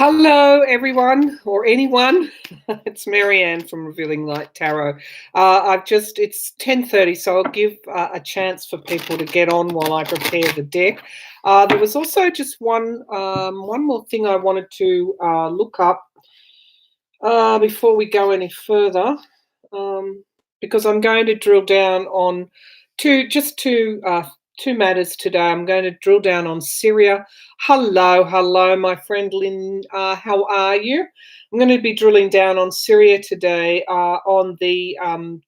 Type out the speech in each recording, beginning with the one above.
Hello, everyone or anyone. It's Marianne from Revealing Light Tarot. It's 10:30, so I'll give a chance for people to get on while I prepare the deck. There was also just one more thing I wanted to look up before we go any further, because I'm going to drill down on two matters today. I'm going to drill down on Syria. Hello, my friend Lynn. How are you? I'm going to be drilling down on Syria today, on the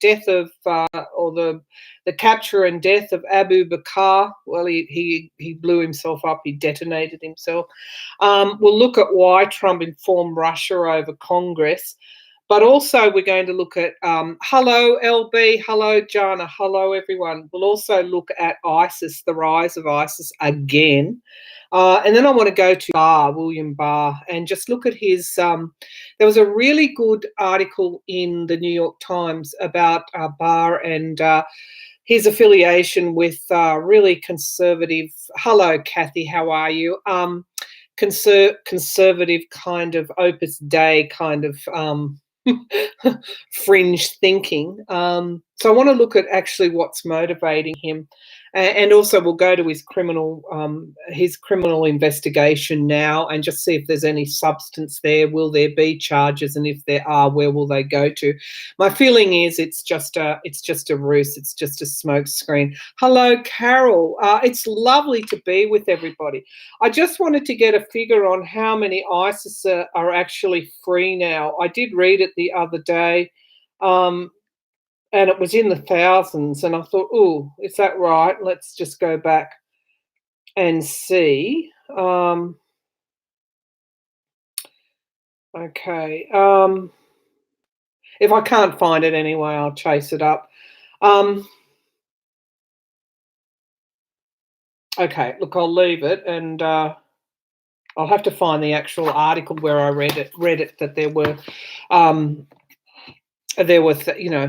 death of or the capture and death of Abu Bakr. Well, he blew himself up. He detonated himself. We'll look at why Trump informed Russia over Congress. But also we're going to look at, hello LB, hello Jana, hello everyone. We'll also look at ISIS, the rise of ISIS again. And then I want to go to William Barr, and just look at his, there was a really good article in the New York Times about Barr and his affiliation with really conservative, hello Kathy, how are you? Conservative kind of Opus Dei kind of fringe thinking. So I want to look at actually what's motivating him, and also we'll go to his criminal investigation now and just see if there's any substance there. Will there be charges, and if there are, where will they go to? My feeling is it's just a ruse. It's just a smoke screen. Hello, Carol. It's lovely to be with everybody. I just wanted to get a figure on how many ISIS are actually free now. I did read it the other day, and it was in the thousands, and I thought, oh, is that right? Let's just go back and see. Okay. If I can't find it anyway, I'll chase it up. Okay, look, I'll leave it, and I'll have to find the actual article where I read it that there were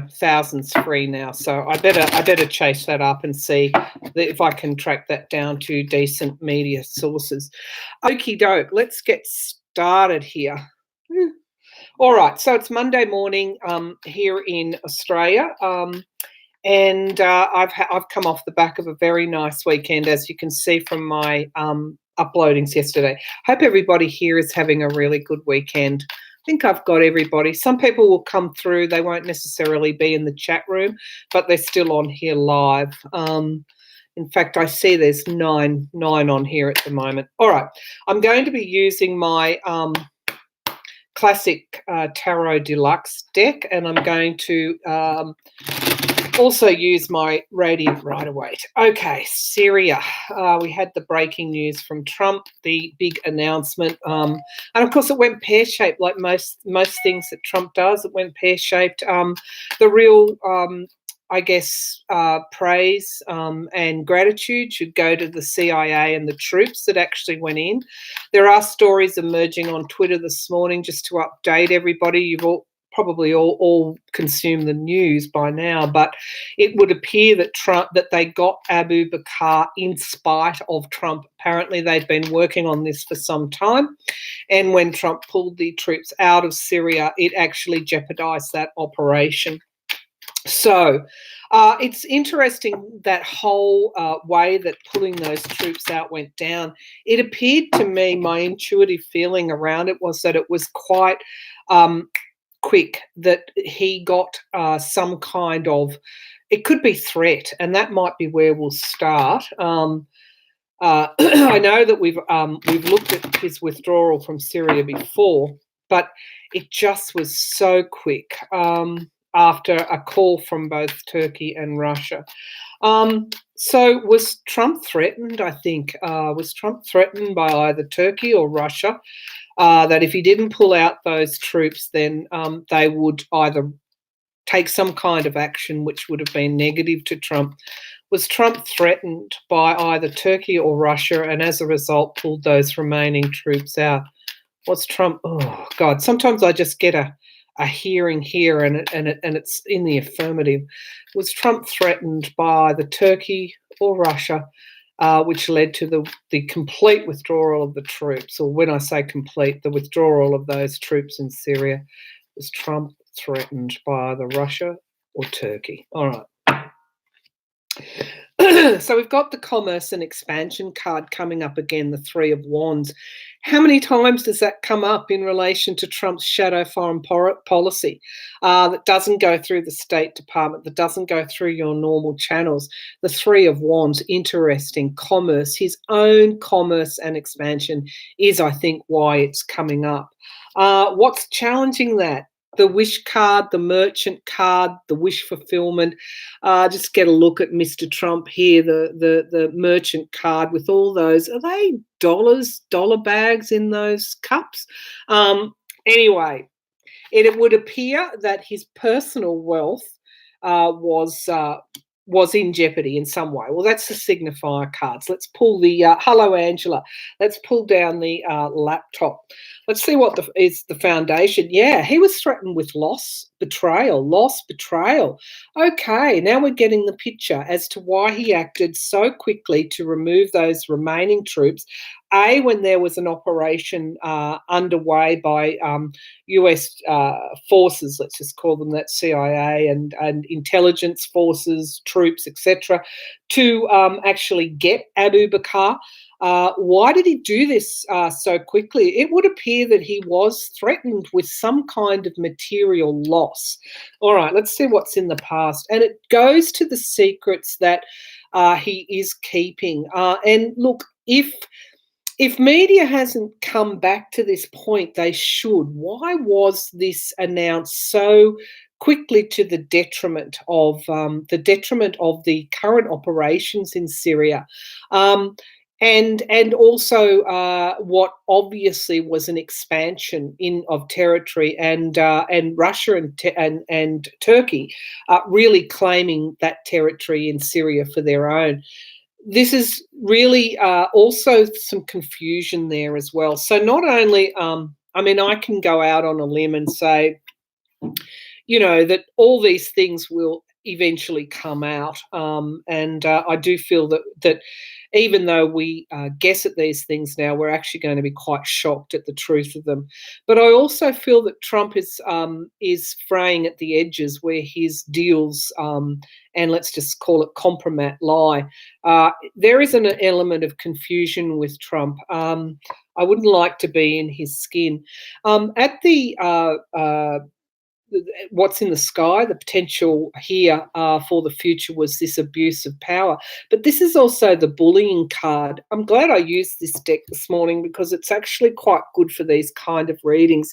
thousands free now. So I better chase that up and see if I can track that down to decent media sources. Okie doke, let's get started here. All right, so it's Monday morning here in Australia. And I've come off the back of a very nice weekend, as you can see from my uploadings yesterday. Hope everybody here is having a really good weekend. I think I've got everybody. Some people will come through. They won't necessarily be in the chat room, but they're still on here live. In fact, I see there's nine on here at the moment. All right, I'm going to be using my classic Tarot Deluxe deck, and I'm going to also use my Radiant Rider-Waite. Okay, Syria. We had the breaking news from Trump, the big announcement. And of course it went pear-shaped, like most things that Trump does. It went pear-shaped. The real, I guess, praise and gratitude should go to the CIA and the troops that actually went in. There are stories emerging on Twitter this morning, just to update everybody. You've probably all consume the news by now, but it would appear that they got Abu Bakr in spite of Trump. Apparently they'd been working on this for some time, and when Trump pulled the troops out of Syria, it actually jeopardized that operation. So it's interesting, that whole way that pulling those troops out went down. It appeared to me, my intuitive feeling around it was that it was quite quick, that he got some kind of, it could be threat, and that might be where we'll start. I know that we've looked at his withdrawal from Syria before, but it just was so quick after a call from both Turkey and Russia. So was Trump threatened? I think was Trump threatened by either Turkey or Russia? That if he didn't pull out those troops, then they would either take some kind of action which would have been negative to Trump. Was Trump threatened by either Turkey or Russia, and as a result pulled those remaining troops out? Was Trump, oh God, sometimes I just get a hearing here, and it's in the affirmative. Was Trump threatened by either Turkey or Russia, which led to the complete withdrawal of the troops. Or when I say complete, the withdrawal of those troops in Syria. Was Trump threatened by either Russia or Turkey? All right. So we've got the commerce and expansion card coming up again, the Three of Wands. How many times does that come up in relation to Trump's shadow foreign policy that doesn't go through the State Department, that doesn't go through your normal channels? The Three of Wands, interesting. Commerce, his own commerce and expansion is, I think, why it's coming up. What's challenging that? The wish card, the merchant card, the wish fulfillment. Just get a look at Mr. Trump here, the merchant card with all those. Are they dollar bags in those cups? Anyway, it would appear that his personal wealth was in jeopardy in some way. Well, that's the signifier cards. Let's pull the hello, Angela. Let's pull down the laptop. Let's see what is the foundation. Yeah, he was threatened with loss, betrayal. Okay, now we're getting the picture as to why he acted so quickly to remove those remaining troops. When there was an operation underway by US forces, let's just call them that, CIA and intelligence forces, troops, etc., to actually get Abu Bakr. Why did he do this so quickly? It would appear that he was threatened with some kind of material loss. All right, let's see what's in the past. And it goes to the secrets that he is keeping. And look, if media hasn't come back to this point, they should. Why was this announced so quickly to the detriment of the current operations in Syria? And also what obviously was an expansion of territory, and Russia and Turkey really claiming that territory in Syria for their own. This is really also some confusion there as well. So not only, I can go out on a limb and say, that all these things will eventually come out. And I do feel that even though we guess at these things now, we're actually going to be quite shocked at the truth of them. But I also feel that Trump is fraying at the edges where his deals, and let's just call it compromat, lie. There is an element of confusion with Trump. I wouldn't like to be in his skin. At the what's in the sky, the potential here for the future was this abuse of power. But this is also the bullying card. I'm glad I used this deck this morning because it's actually quite good for these kind of readings.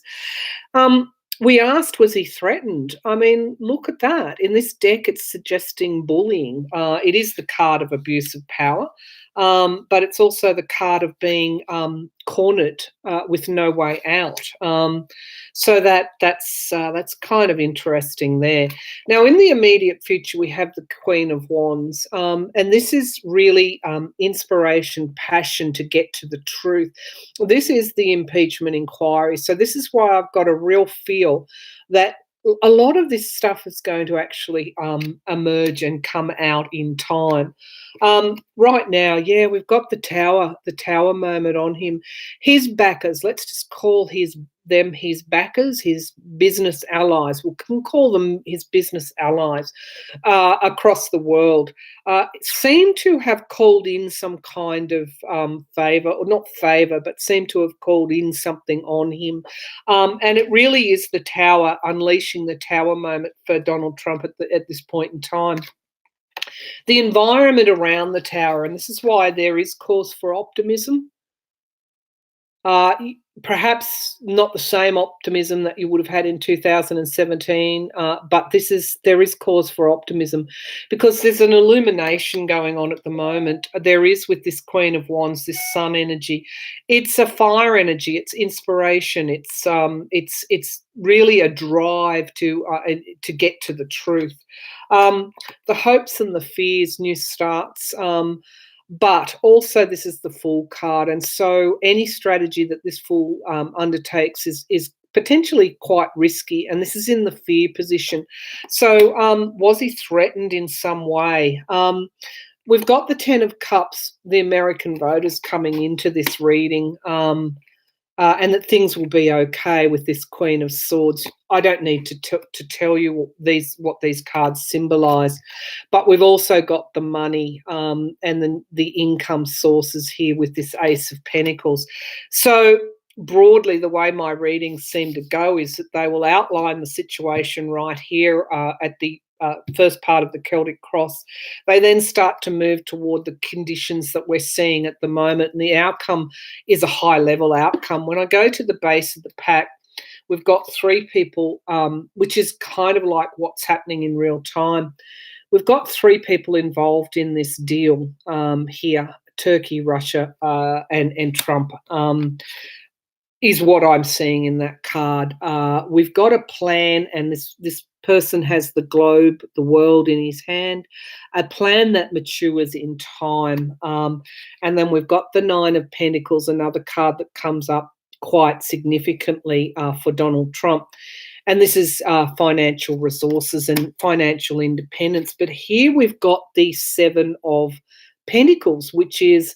We asked, was he threatened? Look at that. In this deck, it's suggesting bullying. It is the card of abuse of power, but it's also the card of being cornered with no way out. So that's kind of interesting there. Now, in the immediate future, we have the Queen of Wands, and this is really inspiration, passion to get to the truth. This is the impeachment inquiry. So this is why I've got a real feel that a lot of this stuff is going to actually emerge and come out in time. Right now, yeah, we've got the tower moment on him. His backers, let's just call them his backers, his business allies. We can call them his business allies across the world. Seem to have called in some kind of favour, or not favour, but seem to have called in something on him. And it really is the tower, unleashing the tower moment for Donald Trump at this point in time. The environment around the tower, and this is why there is cause for optimism. Perhaps not the same optimism that you would have had in 2017, but there is cause for optimism because there's an illumination going on at the moment. There is with this Queen of Wands, this sun energy. It's a fire energy. It's inspiration. It's really a drive to get to the truth. The hopes and the fears, new starts. But also this is the Fool card, and so any strategy that this Fool undertakes is potentially quite risky, and this is in the fear position. So was he threatened in some way? we've got the 10 of Cups, the American voters coming into this reading, and that things will be okay with this Queen of Swords. I don't need to tell you what these cards symbolise, but we've also got the money and the income sources here with this Ace of Pentacles. So broadly, the way my readings seem to go is that they will outline the situation right here at the first part of the Celtic Cross. They then start to move toward the conditions that we're seeing at the moment, and the outcome is a high-level outcome. When I go to the base of the pack, we've got three people, which is kind of like what's happening in real time. We've got three people involved in this deal here: Turkey, Russia, and Trump. Is what I'm seeing in that card. We've got a plan, and this person has the globe, the world in his hand, a plan that matures in time. And then we've got the Nine of Pentacles, another card that comes up quite significantly for Donald Trump. And this is financial resources and financial independence. But here we've got the Seven of Pentacles, which is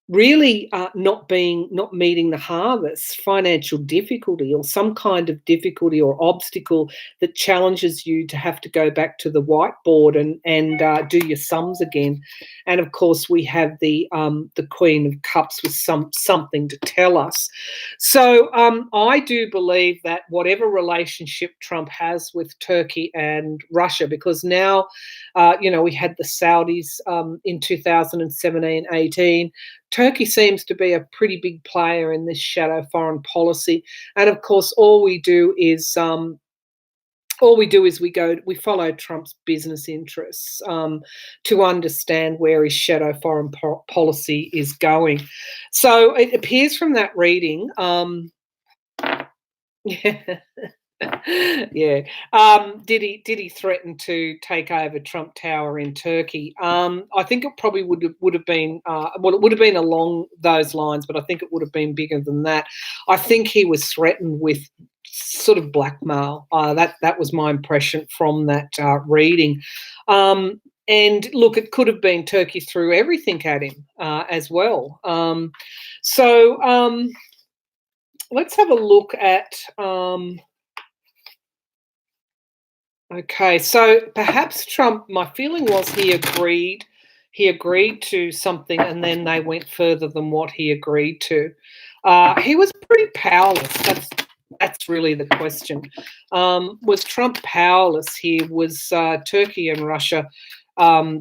really not meeting the harvest, financial difficulty or some kind of difficulty or obstacle that challenges you to have to go back to the whiteboard and do your sums again. And of course, we have the Queen of Cups with something to tell us. So I do believe that whatever relationship Trump has with Turkey and Russia, because now, we had the Saudis in 2017-18. Turkey seems to be a pretty big player in this shadow foreign policy, and of course, all we do is we follow Trump's business interests to understand where his shadow foreign policy is going. So it appears from that reading. Yeah. Yeah. Did he threaten to take over Trump Tower in Turkey? I think it probably would have been it would have been along those lines, but I think it would have been bigger than that. I think he was threatened with sort of blackmail. That was my impression from that reading. And look, it could have been Turkey threw everything at him as well. So let's have a look at. Okay, so perhaps Trump, my feeling was he agreed to something and then they went further than what he agreed to. He was pretty powerless. That's really the question. Was Trump powerless here? Was Turkey and Russia,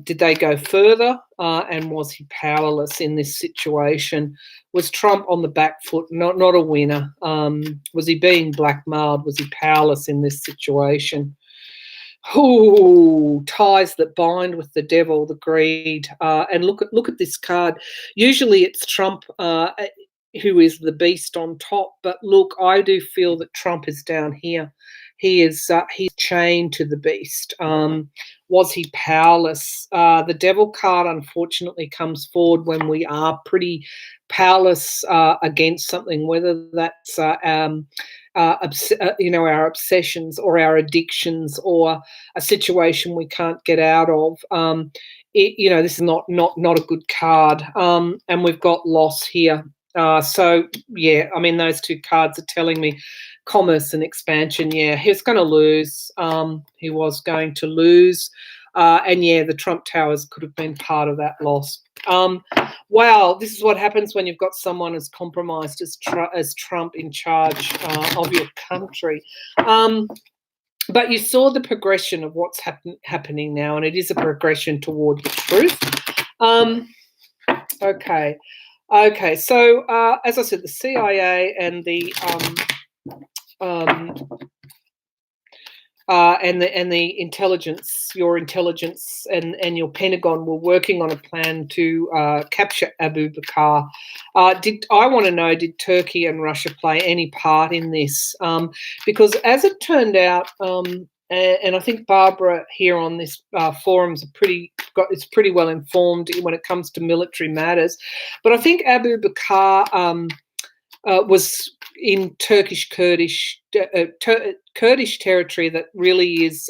did they go further? And was he powerless in this situation? Was Trump on the back foot, not a winner? Was he being blackmailed? Was he powerless in this situation? Oh, ties that bind with the devil, the greed, and look at this card. Usually, it's Trump who is the beast on top, but look, I do feel that Trump is down here. He's chained to the beast. Was he powerless? The devil card, unfortunately, comes forward when we are pretty powerless against something, whether that's our obsessions or our addictions or a situation we can't get out of. This is not a good card, and we've got loss here. So yeah, I mean, those two cards are telling me commerce and expansion. Yeah, he's going to lose. He was going to lose. And yeah, the Trump Towers could have been part of that loss. Wow, this is what happens when you've got someone as compromised as Trump in charge of your country. But you saw the progression of what's happening now, and it is a progression toward the truth. Okay. So as I said, the CIA and the intelligence, your intelligence and your Pentagon were working on a plan to capture Abu Bakr. I want to know, did Turkey and Russia play any part in this? Because as it turned out, and I think Barbara here on this forum is pretty well informed when it comes to military matters, but I think Abu Bakr was in Kurdish territory that really is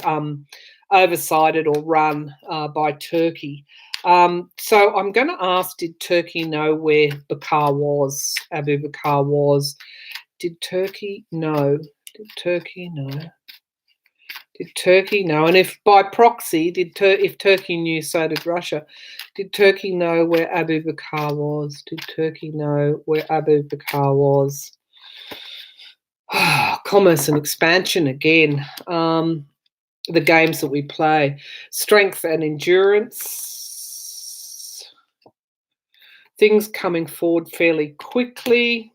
oversighted or run by Turkey. So I'm going to ask, did Turkey know where Bakar was, Abu Bakar was? Did Turkey know? Did Turkey know? Did Turkey know? And if by proxy, if Turkey knew, so did Russia. Did Turkey know where Abu Bakar was? Did Turkey know where Abu Bakar was? Commerce and expansion again. The games that we play. Strength and endurance. Things coming forward fairly quickly.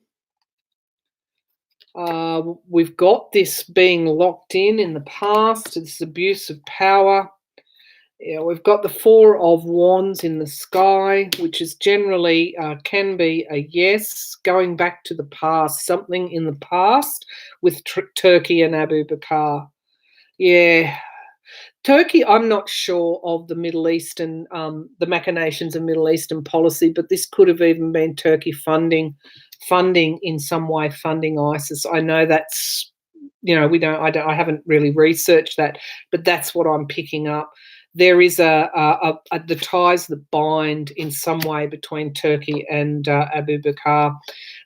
We've got this being locked in the past, this abuse of power. Yeah, we've got the Four of Wands in the sky, which is generally can be a yes, going back to the past, something in the past with Turkey and Abu Bakar. Yeah. Turkey, I'm not sure of the Middle Eastern, the machinations of Middle Eastern policy, but this could have even been Turkey funding in some way, funding ISIS. I know that's, I haven't really researched that, but that's what I'm picking up. There is the ties that bind in some way between Turkey and Abu Bakar,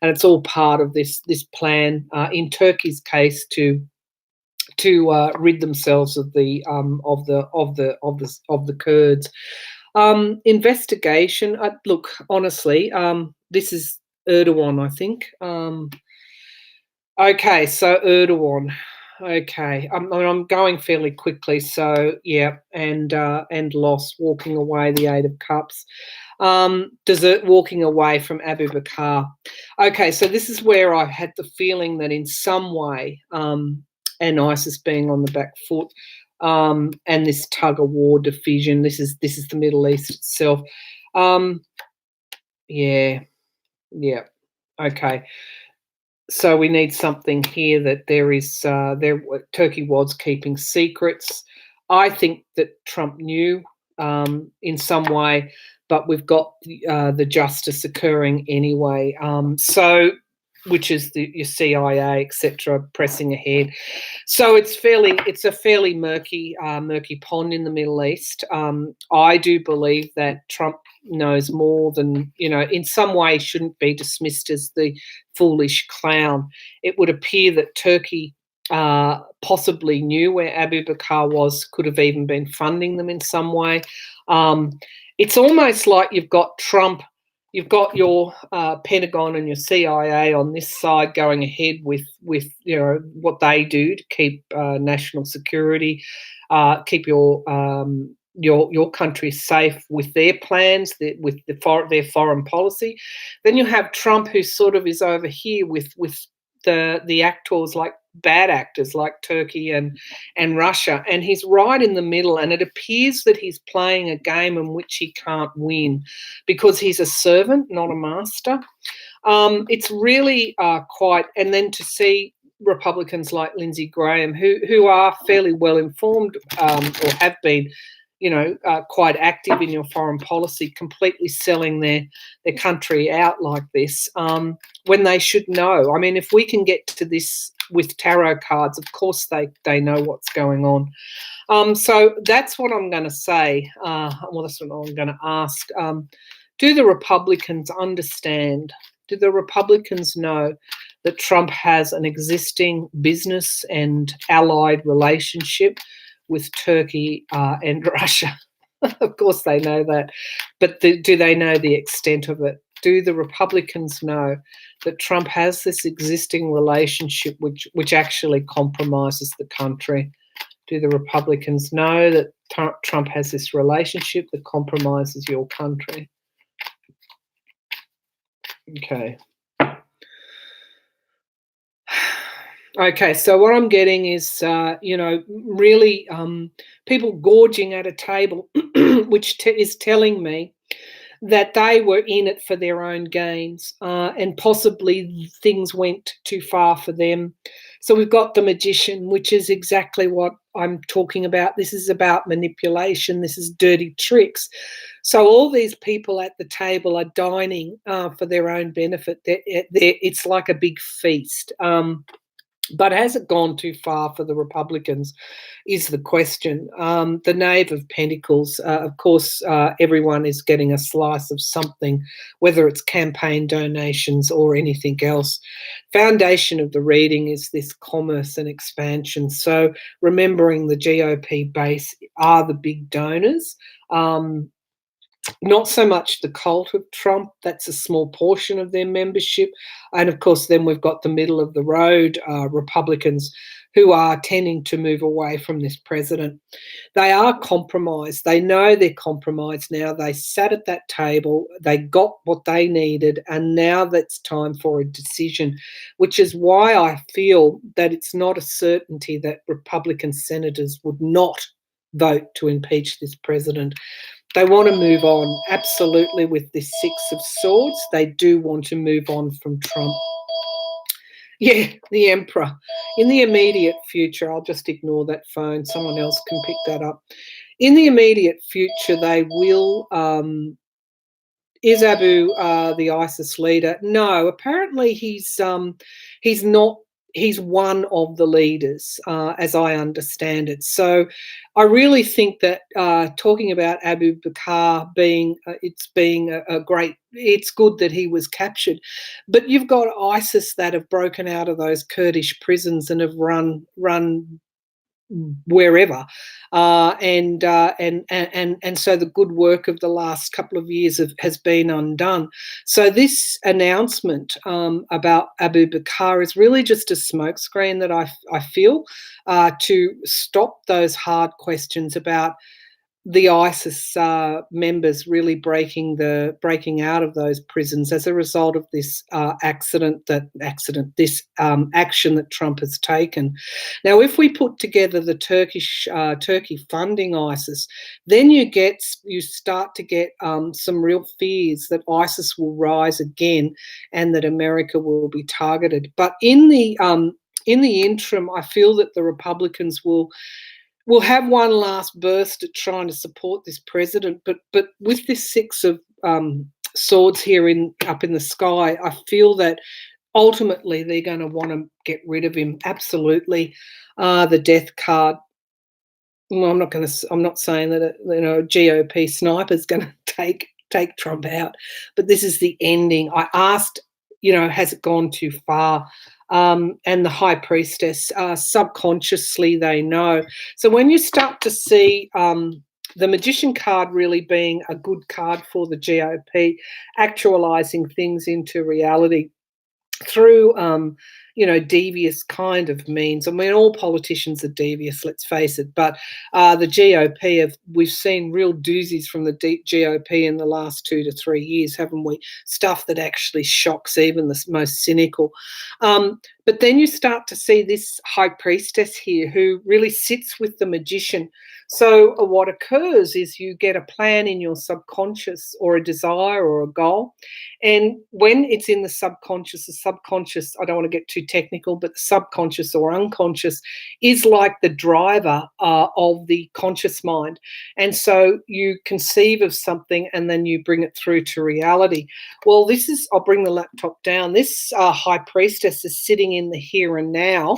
and it's all part of this plan in Turkey's case to rid themselves of the Kurds. Investigation. Look, honestly, this is Erdogan, I think. Okay, so Erdogan. Okay, I'm going fairly quickly. So yeah, and loss, walking away, the Eight of Cups. Desert, walking away from Abu Bakar. Okay, so this is where I had the feeling that in some way, and ISIS being on the back foot, and this tug of war division. This is the Middle East itself. Yeah. Okay. So we need something here that there is Turkey was keeping secrets. I think that Trump knew in some way, but we've got the justice occurring anyway. So, which is your CIA, etc., pressing ahead. So it's a fairly murky pond in the Middle East. I do believe that Trump knows more than, in some way shouldn't be dismissed as the foolish clown. It would appear that Turkey possibly knew where Abu Bakar was, could have even been funding them in some way. It's almost like you've got Trump, you've got your Pentagon and your CIA on this side going ahead with what they do to keep national security, keep your country safe with their plans, with their foreign policy. Then you have Trump, who sort of is over here with the actors, like bad actors like Turkey and Russia, and he's right in the middle, and it appears that he's playing a game in which he can't win because he's a servant, not a master. It's really quite, and then to see Republicans like Lindsey Graham, who are fairly well informed or have been, quite active in your foreign policy, completely selling their country out like this, when they should know. I mean, if we can get to this with tarot cards, of course they know what's going on. So that's what I'm going to say. Well, that's what I'm going to ask. Do the Republicans understand? Do the Republicans know that Trump has an existing business and allied relationship with Turkey and Russia? Of course they know that, but do they know the extent of it? Do the Republicans know that Trump has this existing relationship which actually compromises the country? Do the Republicans know that Trump has this relationship that compromises your country? Okay. Okay, so what I'm getting is, really people gorging at a table, which is telling me that they were in it for their own gains, and possibly things went too far for them. So we've got the Magician, which is exactly what I'm talking about. This is about manipulation. This is dirty tricks. So all these people at the table are dining for their own benefit. It's like a big feast. But has it gone too far for the Republicans is the question. The Knave of Pentacles, of course, everyone is getting a slice of something, whether it's campaign donations or anything else. Foundation of the reading is this commerce and expansion. So remembering the GOP base are the big donors. Not so much the cult of Trump, that's a small portion of their membership. And of course, then we've got the middle of the road Republicans who are tending to move away from this president. They are compromised. They know they're compromised now. They sat at that table, they got what they needed, and now that's time for a decision, which is why I feel that it's not a certainty that Republican senators would not vote to impeach this president. They want to move on, absolutely, with this Six of Swords. They do want to move on from Trump. Yeah, the Emperor. In the immediate future, I'll just ignore that phone. Someone else can pick that up. In the immediate future, they will... is Abu the ISIS leader? No, apparently he's not. He's one of the leaders, as I understand it. So I really think that talking about Abu Bakr being a great, it's good that he was captured, but you've got ISIS that have broken out of those Kurdish prisons and have run wherever, and so the good work of the last couple of years has been undone. So this announcement about Abu Bakr is really just a smokescreen that I feel to stop those hard questions about the ISIS members really breaking out of those prisons as a result of this action that Trump has taken. Now, if we put together the Turkey funding ISIS, then you start to get some real fears that ISIS will rise again and that America will be targeted. But in the interim, I feel that the Republicans will have one last burst at trying to support this president, but with this Six of Swords here up in the sky, I feel that ultimately they're going to want to get rid of him. Absolutely, the death card. Well, I'm not saying that a GOP sniper is going to take Trump out, but this is the ending. I asked, has it gone too far? And the High Priestess, subconsciously they know. So when you start to see the Magician card really being a good card for the GOP, actualizing things into reality through devious kind of means. I mean, all politicians are devious, let's face it, but the GOP we've seen real doozies from the GOP in the last 2 to 3 years, haven't we? Stuff that actually shocks even the most cynical. But then you start to see this High Priestess here who really sits with the Magician. So what occurs is you get a plan in your subconscious or a desire or a goal. And when it's in the subconscious, I don't want to get too technical, but the subconscious or unconscious is like the driver of the conscious mind. And so you conceive of something and then you bring it through to reality. Well, I'll bring the laptop down. This High Priestess is sitting in the here and now.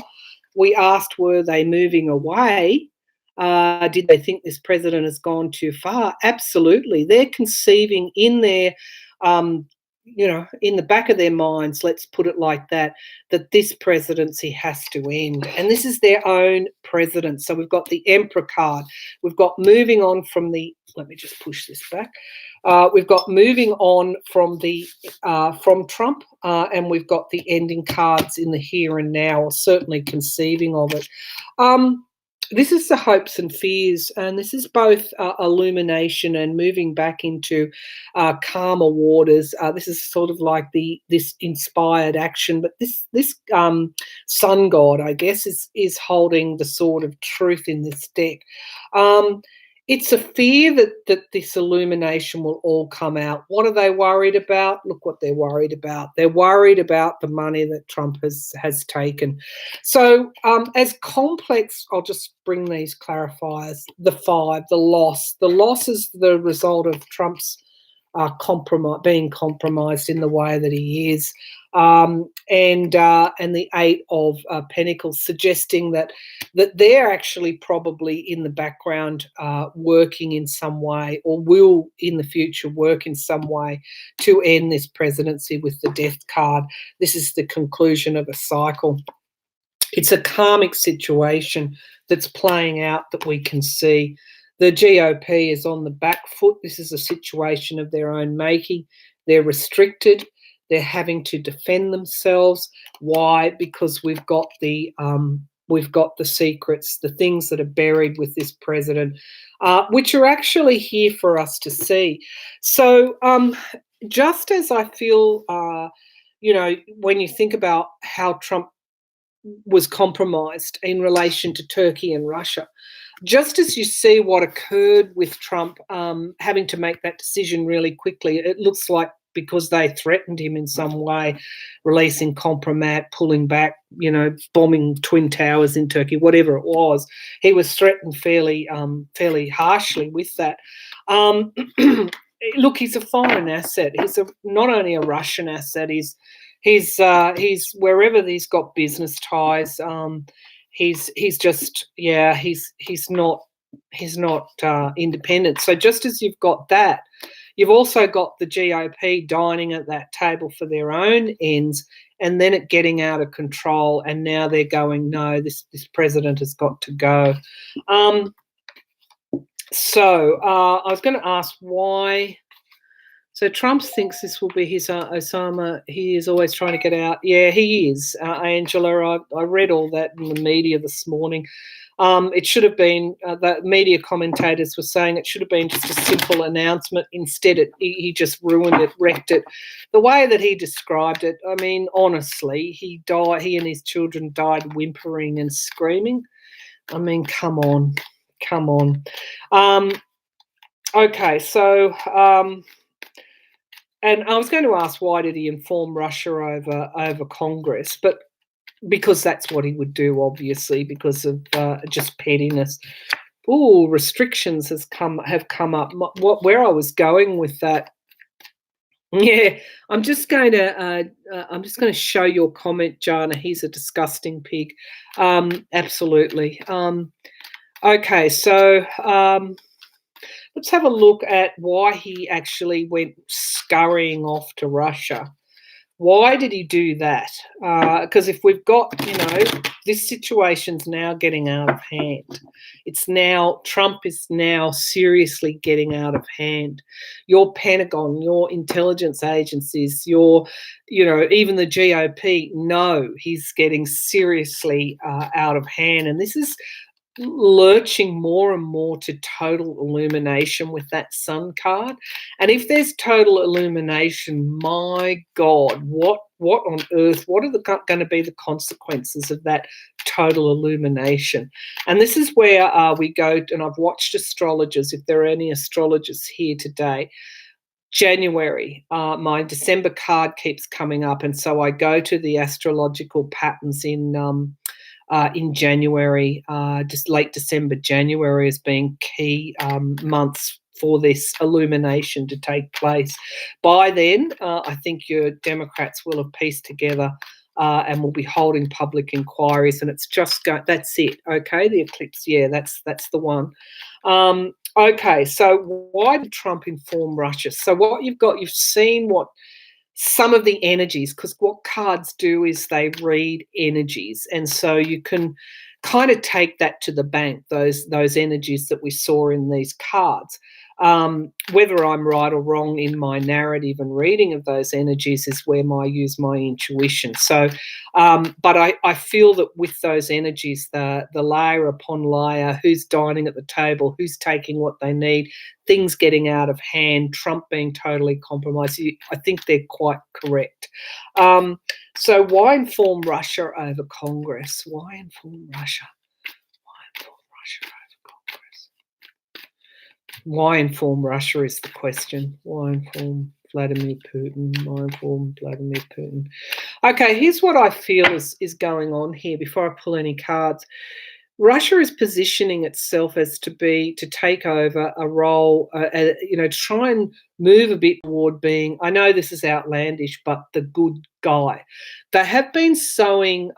We asked, were they moving away? Did they think this president has gone too far? Absolutely. They're conceiving in their in the back of their minds, let's put it like that this presidency has to end. And this is their own president. So we've got the Emperor card. We've got moving on from let me just push this back. We've got moving on from from Trump, and we've got the ending cards in the here and now, or certainly conceiving of it. This is the hopes and fears, and this is both illumination and moving back into calmer waters. This is sort of like this inspired action, but this sun god, I guess, is holding the sword of truth in this deck. It's a fear that this illumination will all come out. What are they worried about? Look what they're worried about. They're worried about the money that Trump has taken. So as complex, I'll just bring these clarifiers. The 5, the loss. The loss is the result of Trump's being compromised in the way that he is, and the Eight of Pentacles, suggesting that they're actually probably in the background working in some way, or will in the future work in some way to end this presidency with the Death card. This is the conclusion of a cycle. It's a karmic situation that's playing out that we can see. The GOP is on the back foot. This is a situation of their own making. They're restricted. They're having to defend themselves. Why? Because we've got the secrets, the things that are buried with this president, which are actually here for us to see. So just as I feel, when you think about how Trump was compromised in relation to Turkey and Russia, just as you see what occurred with Trump having to make that decision really quickly, it looks like because they threatened him in some way, releasing compromat, pulling back, bombing Twin Towers in Turkey, whatever it was, he was threatened fairly harshly with that. Look, he's a foreign asset. He's not only a Russian asset. He's wherever he's got business ties. He's not independent. So just as you've got that, you've also got the GOP dining at that table for their own ends, and then it getting out of control. And now they're going, no, this president has got to go. So I was going to ask why. So Trump thinks this will be his Osama. He is always trying to get out. Yeah, he is, Angela. I read all that in the media this morning. It should have been, the media commentators were saying it should have been just a simple announcement. Instead, he just ruined it, wrecked it. The way that he described it, I mean, honestly, he and his children died whimpering and screaming. I mean, come on. Okay, so... and I was going to ask, why did he inform Russia over Congress? But because that's what he would do, obviously, because of just pettiness. Ooh, restrictions have come up. Where I was going with that. Yeah, I'm just going to show your comment, Jana. He's a disgusting pig. Absolutely. Okay, so. Let's have a look at why he actually went scurrying off to Russia. Why did he do that? Because if we've got, this situation's now getting out of hand. Trump is now seriously getting out of hand. Your Pentagon, your intelligence agencies, even the GOP know he's getting seriously out of hand. And this is lurching more and more to total illumination with that Sun card. And if there's total illumination, my God, what on earth, what are going to be the consequences of that total illumination? And this is where we go, and I've watched astrologers, if there are any astrologers here today, January, my December card keeps coming up, and so I go to the astrological patterns in January, just late December, January as being key months for this illumination to take place. By then, I think your Democrats will have pieced together and will be holding public inquiries, and it's just that's it. Okay, the eclipse, yeah, that's the one. Okay, so why did Trump inform Russia? So what you've seen what some of the energies, because what cards do is they read energies, and so you can kind of take that to the bank, those energies that we saw in these cards. Whether I'm right or wrong in my narrative and reading of those energies is where I use my intuition. So, but I feel that with those energies, the layer upon layer, who's dining at the table, who's taking what they need, things getting out of hand, Trump being totally compromised, I think they're quite correct. So why inform Russia over Congress? Why inform Russia? Why inform Russia is the question. Why inform Vladimir Putin? Why inform Vladimir Putin? Okay, here's what I feel is going on here before I pull any cards. Russia is positioning itself as to take over a role, try and move a bit toward being, I know this is outlandish, but the good guy. They have been sowing,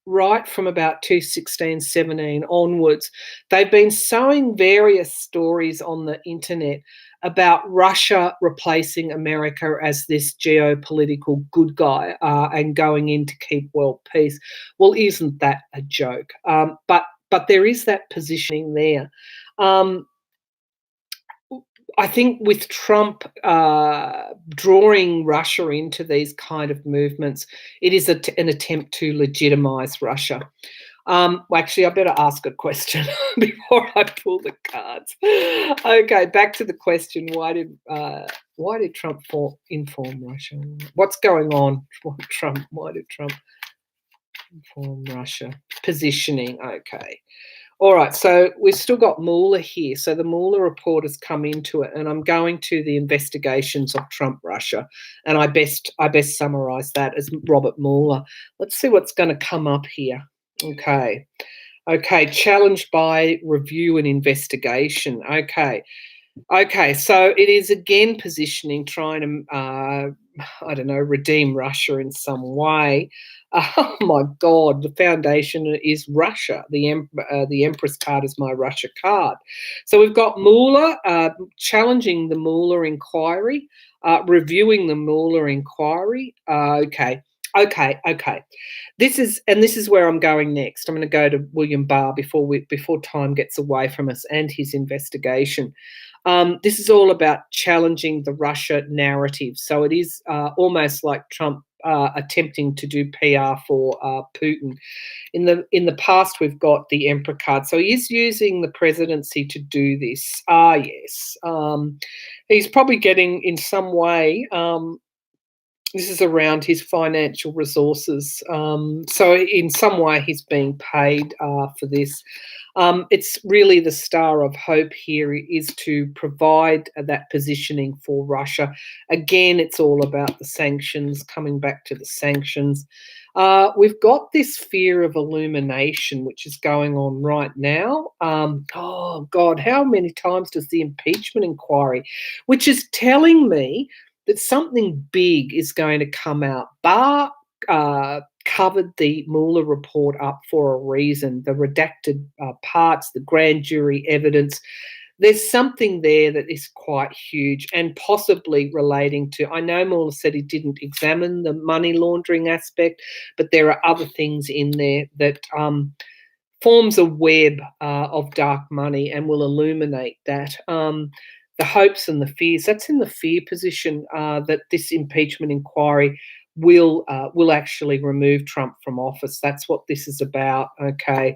right from about 2016, 17 onwards, they've been sowing various stories on the internet about Russia replacing America as this geopolitical good guy and going in to keep world peace. Well, isn't that a joke? But there is that positioning there. I think with Trump drawing Russia into these kind of movements, it is an attempt to legitimize Russia. Actually, I better ask a question before I pull the cards. Okay, back to the question: Why did Trump inform Russia? What's going on? Why did Trump inform Russia? Positioning. Okay. All right, so we've still got Mueller here. So the Mueller report has come into it, and I'm going to the investigations of Trump Russia, and I best summarise that as Robert Mueller. Let's see what's going to come up here. Okay, challenged by review and investigation. Okay, so it is again positioning, trying to, redeem Russia in some way. Oh my God, the foundation is Russia. The Empress card is my Russia card. So we've got Mueller challenging the Mueller inquiry, reviewing the Mueller inquiry. Okay. This is where I'm going next. I'm going to go to William Barr before time gets away from us and his investigation. This is all about challenging the Russia narrative. So it is almost like Trump attempting to do PR for Putin. In the past, we've got the Emperor card. So he is using the presidency to do this. Yes. He's probably getting in some way. This is around his financial resources. So in some way, he's being paid for this. It's really the star of hope here is to provide that positioning for Russia. Again, it's all about the sanctions, coming back to the sanctions. We've got this fear of illumination, which is going on right now. Oh, God, how many times does the impeachment inquiry, which is telling me that something big is going to come out. Barr covered the Mueller report up for a reason, the redacted parts, the grand jury evidence. There's something there that is quite huge and possibly relating to, I know Mueller said he didn't examine the money laundering aspect, but there are other things in there that forms a web of dark money and will illuminate that. The hopes and the fears, that's in the fear position that this impeachment inquiry will actually remove Trump from office. That's what this is about, okay?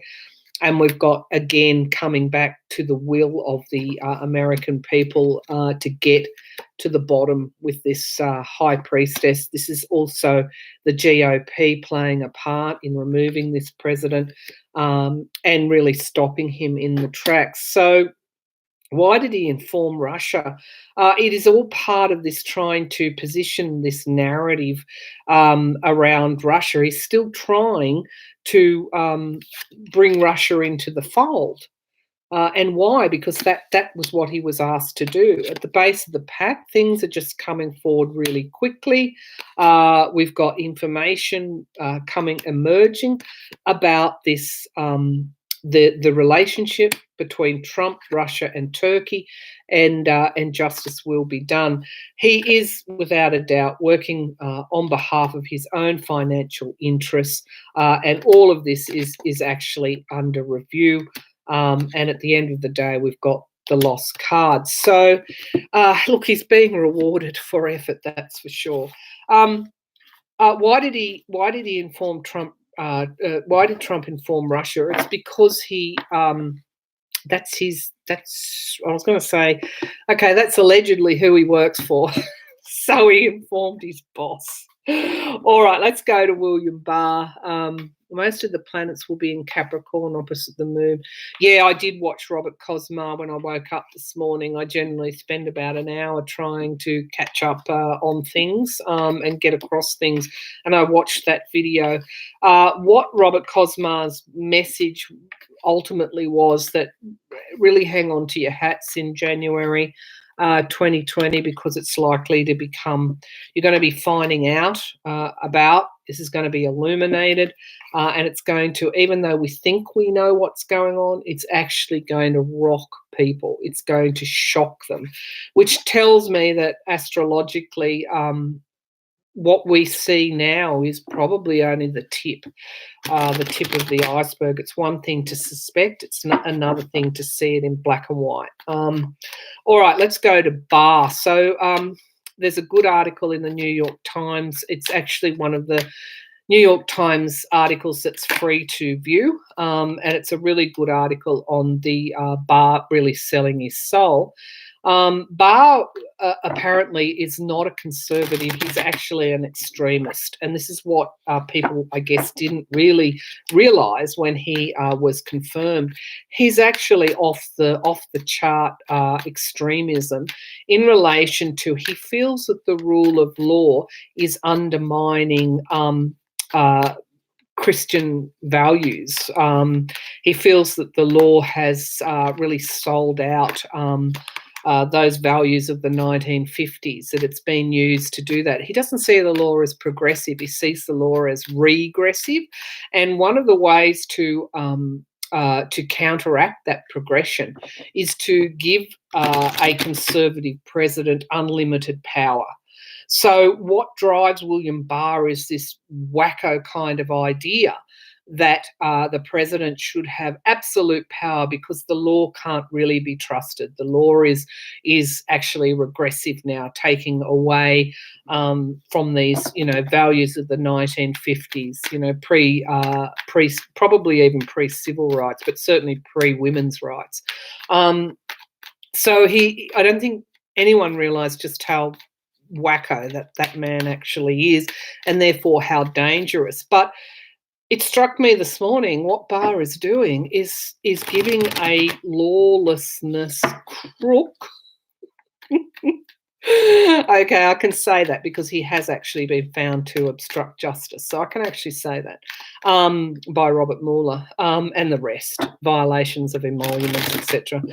And we've got, again, coming back to the will of the American people to get to the bottom with this high priestess. This is also the GOP playing a part in removing this president and really stopping him in the tracks. So why did he inform Russia? It is all part of this trying to position this narrative around Russia. He's still trying to bring Russia into the fold. And why? Because that was what he was asked to do. At the base of the pack, things are just coming forward really quickly. We've got information emerging about this, the relationship between Trump, Russia, and Turkey, and justice will be done. He is, without a doubt, working on behalf of his own financial interests, and all of this is actually under review. And at the end of the day, we've got the lost cards. So, look, he's being rewarded for effort, that's for sure. Why did he inform Trump? Why did Trump inform Russia? It's because he. That's I was going to say, okay, that's allegedly who he works for. So he informed his boss. All right, let's go to William Barr. Most of the planets will be in Capricorn opposite the moon. Yeah, I did watch Robert Cosmar when I woke up this morning. I generally spend about an hour trying to catch up on things and get across things. And I watched that video. What Robert Cosmar's message ultimately was that really hang on to your hats in January 2020, because it's likely to become, you're going to be finding out about, this is going to be illuminated, and it's going to, even though we think we know what's going on, it's actually going to rock people. It's going to shock them, which tells me that astrologically, what we see now is probably only the tip of the iceberg. It's one thing to suspect, it's not another thing to see it in black and white. All right, let's go to Barr. So there's a good article in the New York Times. It's actually one of the New York Times articles that's free to view, and it's a really good article on the Barr really selling his soul. Barr apparently is not a conservative. He's actually an extremist, and this is what people, I guess, didn't really realise when he was confirmed. He's actually off the chart extremism in relation to, he feels that the rule of law is undermining Christian values. He feels that the law has really sold out those values of the 1950s, that it's been used to do that. He doesn't see the law as progressive, he sees the law as regressive. And one of the ways to counteract that progression is to give a conservative president unlimited power. So what drives William Barr is this wacko kind of idea that the president should have absolute power because the law can't really be trusted. The law is actually regressive now, taking away from these, values of the 1950s, probably even pre-civil rights, but certainly pre-women's rights. So I don't think anyone realised just how wacko that man actually is, and therefore how dangerous. But it struck me this morning, what Barr is doing is giving a lawlessness crook. Okay, I can say that because he has actually been found to obstruct justice. So I can actually say that by Robert Mueller and the rest, violations of emoluments, etc.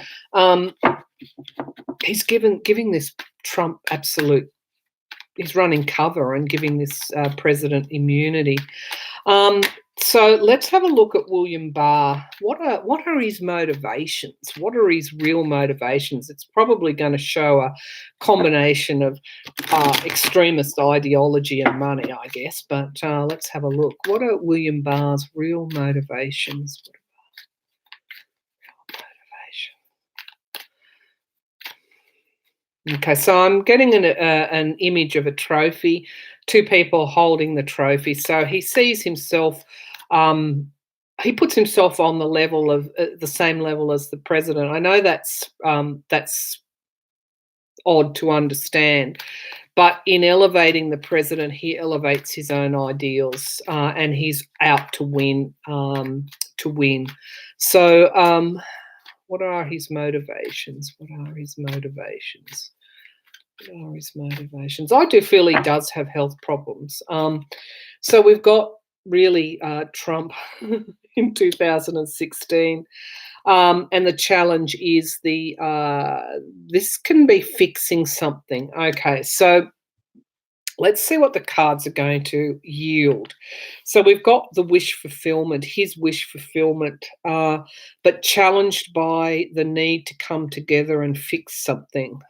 He's giving this Trump absolute, he's running cover and giving this president immunity. So let's have a look at William Barr. What are his motivations? What are his real motivations? It's probably going to show a combination of extremist ideology and money, I guess. But let's have a look. What are William Barr's real motivations? Okay, so I'm getting an image of a trophy, two people holding the trophy. So he sees himself, he puts himself on the level of the same level as the president. I know that's odd to understand, but in elevating the president, he elevates his own ideals, and he's out to win. So what are his motivations? I do feel he does have health problems. So we've got really Trump in 2016. And the challenge is this can be fixing something. Okay, so let's see what the cards are going to yield. So we've got the wish fulfillment, his wish fulfillment, but challenged by the need to come together and fix something.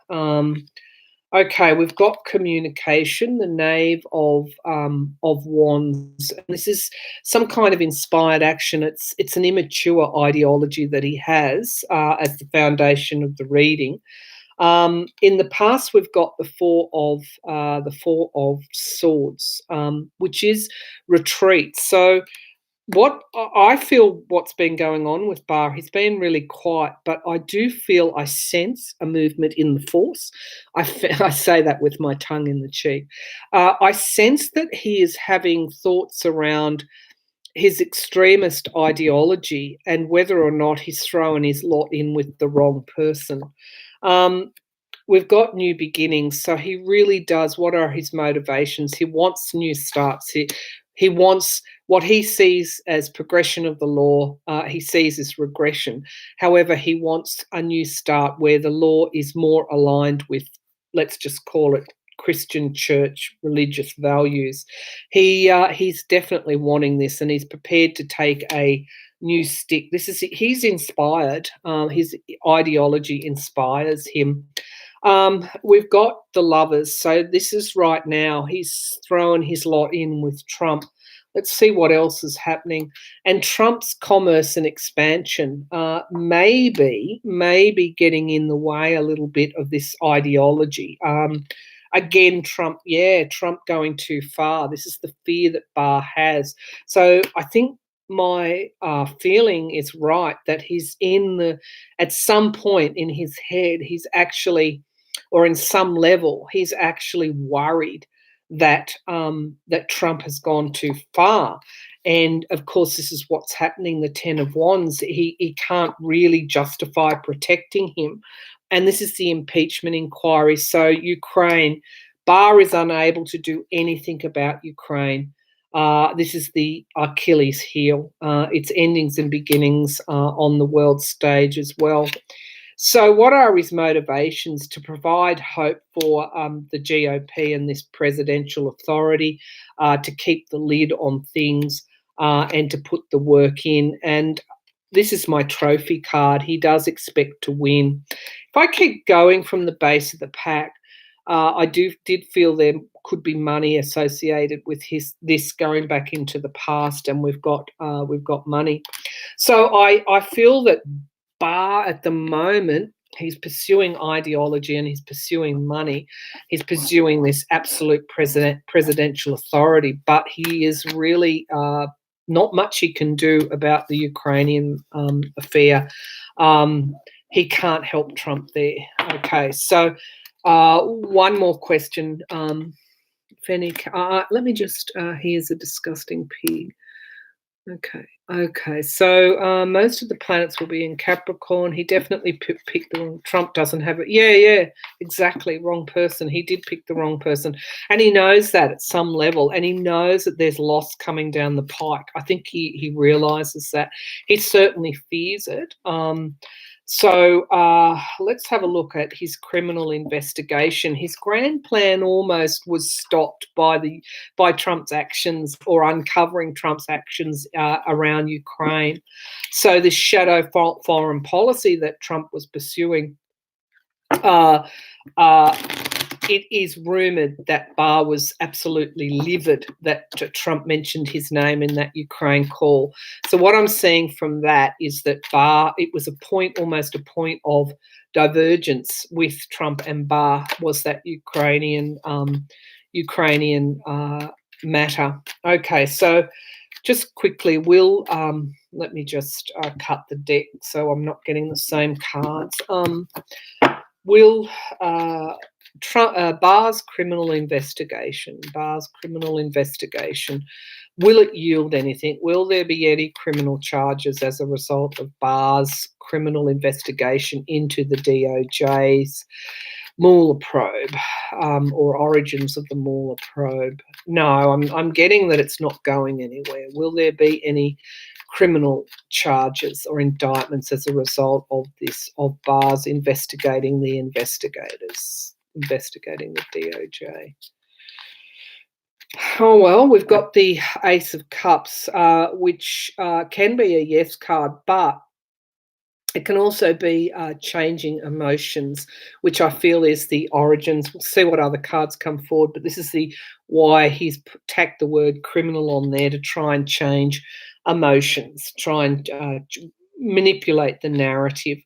Okay, we've got communication, the Knave of Wands. This is some kind of inspired action. It's an immature ideology that he has as the foundation of the reading. In the past, we've got the Four of Swords, which is retreat. So what I feel what's been going on with Barr, he's been really quiet, but I do feel, I sense a movement in the force. I say that with my tongue in the cheek. I sense that he is having thoughts around, his extremist ideology and whether or not he's throwing his lot in with the wrong person. We've got new beginnings, so he really does. What are his motivations? He wants new starts. He wants what he sees as progression of the law. He sees as regression. However, he wants a new start where the law is more aligned with, let's just call it, Christian church religious values. He's definitely wanting this, and he's prepared to take a new stick. He's inspired. His ideology inspires him. We've got the Lovers. So this is right now. He's throwing his lot in with Trump. Let's see what else is happening. And Trump's commerce and expansion maybe getting in the way a little bit of this ideology. Again, Trump going too far. This is the fear that Barr has. So I think my feeling is right that he's at some point in his head, he's actually, or in some level, he's actually worried that that Trump has gone too far. And of course, this is what's happening. The Ten of Wands, he can't really justify protecting him. And this is the impeachment inquiry. So Ukraine, Barr is unable to do anything about Ukraine. This is the Achilles heel. It's endings and beginnings on the world stage as well. So what are his motivations? To provide hope for the GOP and this presidential authority, to keep the lid on things and to put the work in. And this is my trophy card. He does expect to win. If I keep going from the base of the pack, I did feel there could be money associated with this going back into the past, and we've got money. So I feel that Barr at the moment, he's pursuing ideology and he's pursuing money. He's pursuing this absolute presidential authority, but he is really not much he can do about the Ukrainian affair. He can't help Trump there. Okay, so one more question, Fennec. Let me just, here's a disgusting pig. Okay. So most of the planets will be in Capricorn. He definitely picked the wrong. Trump doesn't have it. Yeah, exactly. Wrong person. He did pick the wrong person, and he knows that at some level, and he knows that there's loss coming down the pike. I think he realizes that. He certainly fears it. So let's have a look at his criminal investigation. His grand plan almost was stopped by Trump's actions, or uncovering Trump's actions around Ukraine. So this shadow foreign policy that Trump was pursuing, it is rumoured that Barr was absolutely livid that Trump mentioned his name in that Ukraine call. So what I'm seeing from that is that Barr, it was almost a point of divergence with Trump and Barr, was that Ukrainian matter. Okay, so just quickly, let me just cut the deck so I'm not getting the same cards. Barr's criminal investigation. Will it yield anything? Will there be any criminal charges as a result of Barr's criminal investigation into the DOJ's Mueller probe, or origins of the Mueller probe? No, I'm getting that it's not going anywhere. Will there be any criminal charges or indictments as a result of Barr's investigating the investigators, investigating the DOJ? Oh, well, we've got the Ace of Cups, which can be a yes card, but it can also be changing emotions, which I feel is the origins. We'll see what other cards come forward, but this is why he's tacked the word criminal on there, to try and change emotions, try and manipulate the narrative.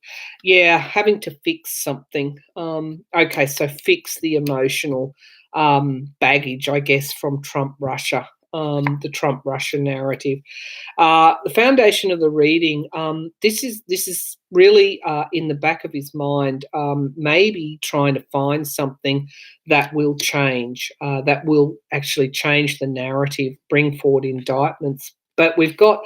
Yeah, having to fix something. Okay, so fix the emotional baggage, I guess, from Trump-Russia, the Trump-Russia narrative. The foundation of the reading, this is really in the back of his mind, maybe trying to find something that will change, that will actually change the narrative, bring forward indictments. But we've got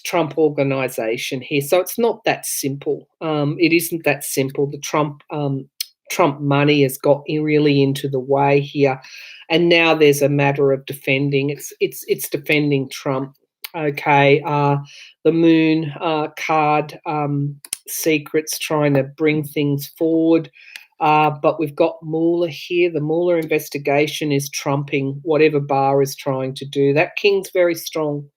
Trump organization here, so it's not that simple. It isn't that simple. The Trump money has got really into the way here, and now there's a matter of defending. It's defending Trump. Okay, the Moon card secrets trying to bring things forward. But we've got Mueller here. The Mueller investigation is trumping whatever Barr is trying to do. That King's very strong,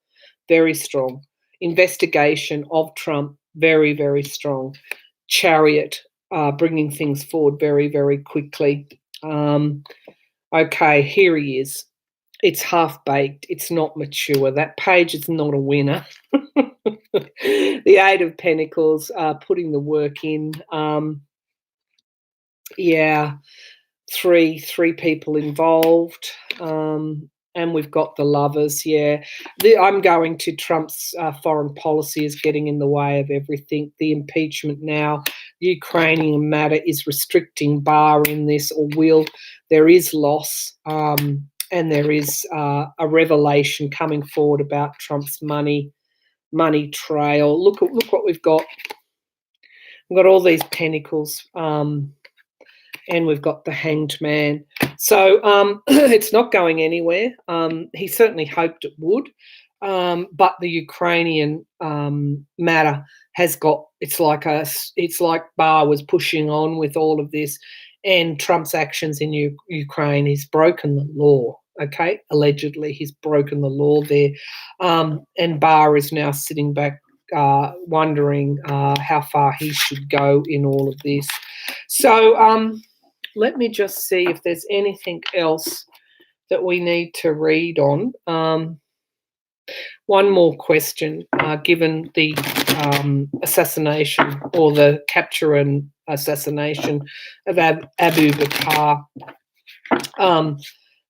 very strong. Investigation of Trump, very, very strong. Chariot, bringing things forward very, very quickly. Okay, here he is. It's half-baked. It's not mature. That page is not a winner. The Eight of Pentacles, putting the work in. Yeah, three people involved. And we've got the Lovers, yeah. I'm going to Trump's foreign policy is getting in the way of everything. The impeachment now, the Ukrainian matter is restricting Barr in this, or will. There is loss, and there is a revelation coming forward about Trump's money trail. Look what we've got. We've got all these pentacles, and we've got the Hanged Man. So it's not going anywhere. He certainly hoped it would, but the Ukrainian matter has got. It's like Barr was pushing on with all of this, and Trump's actions in Ukraine. He's broken the law. Okay, allegedly he's broken the law there, and Barr is now sitting back, wondering how far he should go in all of this. So let me just see if there's anything else that we need to read on. One more question, given the assassination or the capture and assassination of Abu Bakr.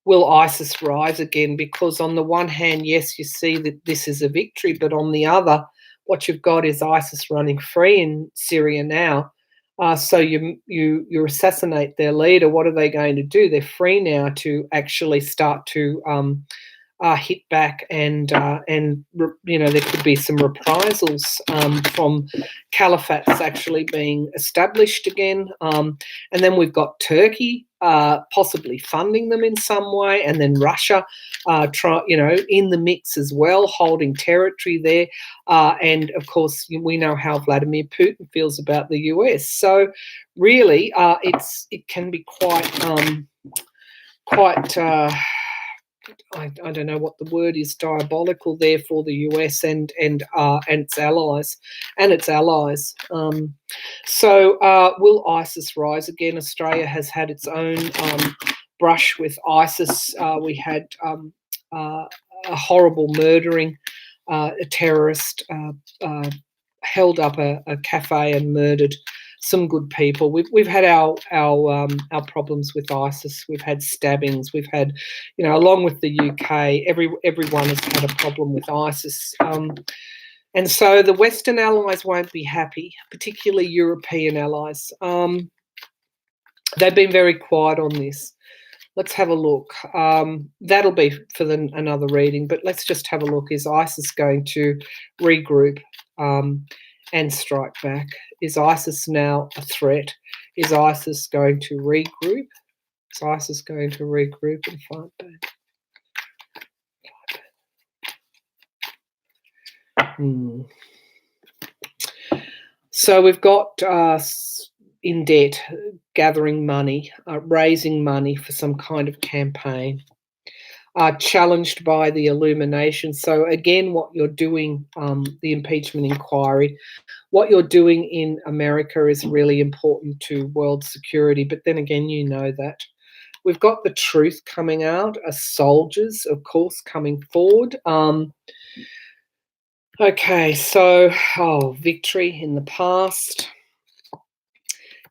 Will ISIS rise again? Because on the one hand, yes, you see that this is a victory, but on the other, what you've got is ISIS running free in Syria now. So you assassinate their leader. What are they going to do? They're free now to actually start to hit back, and there could be some reprisals from caliphates actually being established again. And then we've got Turkey possibly funding them in some way, and then Russia in the mix as well, holding territory there. And of course, we know how Vladimir Putin feels about the US. So really, it can be quite. I don't know what the word is, diabolical there for the US and its allies So will ISIS rise again? Australia has had its own brush with ISIS. We had a horrible murdering, a terrorist held up a cafe and murdered some good people. We've had our problems with ISIS. We've had stabbings. We've had, along with the UK, everyone has had a problem with ISIS. And so the Western allies won't be happy, particularly European allies. They've been very quiet on this. Let's have a look. That'll be for another reading, but let's just have a look. Is ISIS going to regroup and strike back? Is ISIS now a threat? Is ISIS going to regroup? Is ISIS going to regroup and fight back? So we've got in debt, gathering money, raising money for some kind of campaign, challenged by the illumination. So again, what you're doing, the impeachment inquiry, what you're doing in America is really important to world security. But then again, that. We've got the truth coming out, soldiers, of course, coming forward. Okay, so victory in the past.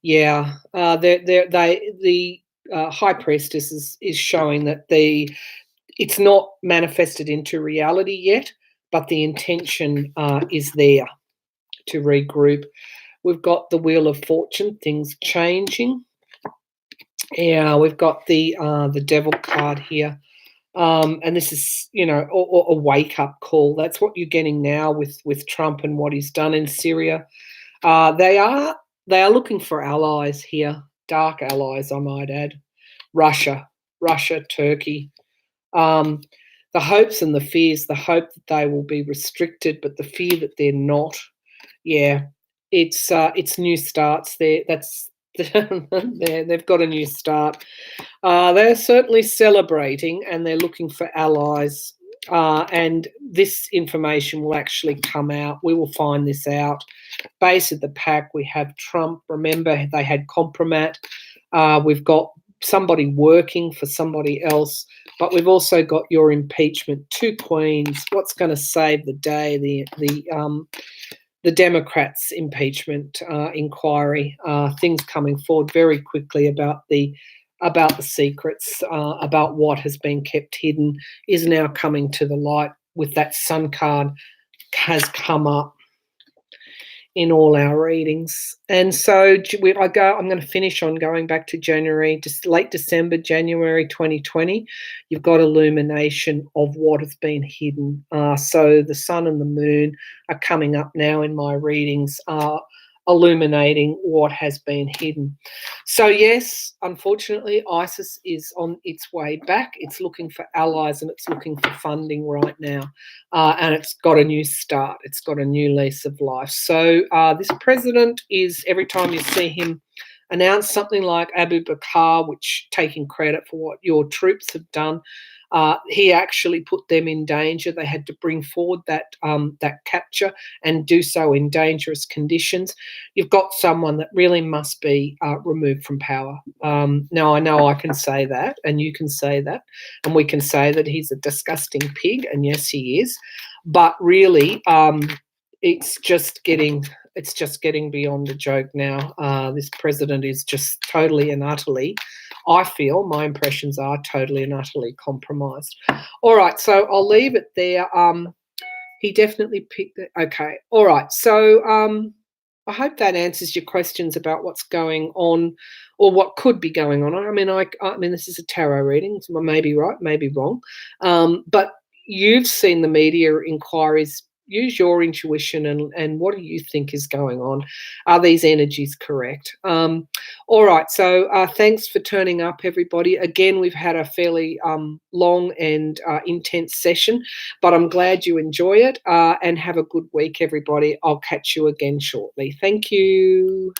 Yeah, the High Priestess is showing that it's not manifested into reality yet, but the intention is there to regroup. We've got the Wheel of Fortune, things changing. Yeah, we've got the Devil card here. And this is, a wake-up call. That's what you're getting now with Trump and what he's done in Syria. They are looking for allies here, dark allies, I might add. Russia, Turkey. The hopes and the fears, the hope that they will be restricted, but the fear that they're not. Yeah, it's new starts there. That's they've got a new start. They're certainly celebrating, and they're looking for allies. And this information will actually come out. We will find this out. Base of the pack, we have Trump. Remember, they had Compromat. We've got somebody working for somebody else, but we've also got your impeachment, 2 queens. What's going to save the day? The Democrats' impeachment inquiry. Things coming forward very quickly about the secrets, about what has been kept hidden, is now coming to the light. With that sun card has come up in all our readings. And so I'm going to finish on going back to January, just late December, January 2020. You've got illumination of what has been hidden. So the sun and the moon are coming up now in my readings, illuminating what has been hidden. So yes, unfortunately, ISIS is on its way back. It's looking for allies and it's looking for funding right now. And it's got a new start. It's got a new lease of life. So this president is, every time you see him announce something like Abu Bakr, which taking credit for what your troops have done, he actually put them in danger. They had to bring forward that capture and do so in dangerous conditions. You've got someone that really must be removed from power. Now, I know I can say that, and you can say that, and we can say that he's a disgusting pig, and yes, he is. But really, it's just getting beyond a joke now. This president is just totally and utterly, I feel, my impressions are totally and utterly compromised. All right, so I'll leave it there. He definitely picked it. Okay, all right. So I hope that answers your questions about what's going on or what could be going on. I mean, this is a tarot reading. So I may be right, maybe wrong. But you've seen the media inquiries. Use your intuition and what do you think is going on? Are these energies correct? All right, so thanks for turning up, everybody. Again, we've had a fairly long and intense session, but I'm glad you enjoy it, and have a good week, everybody. I'll catch you again shortly. Thank you.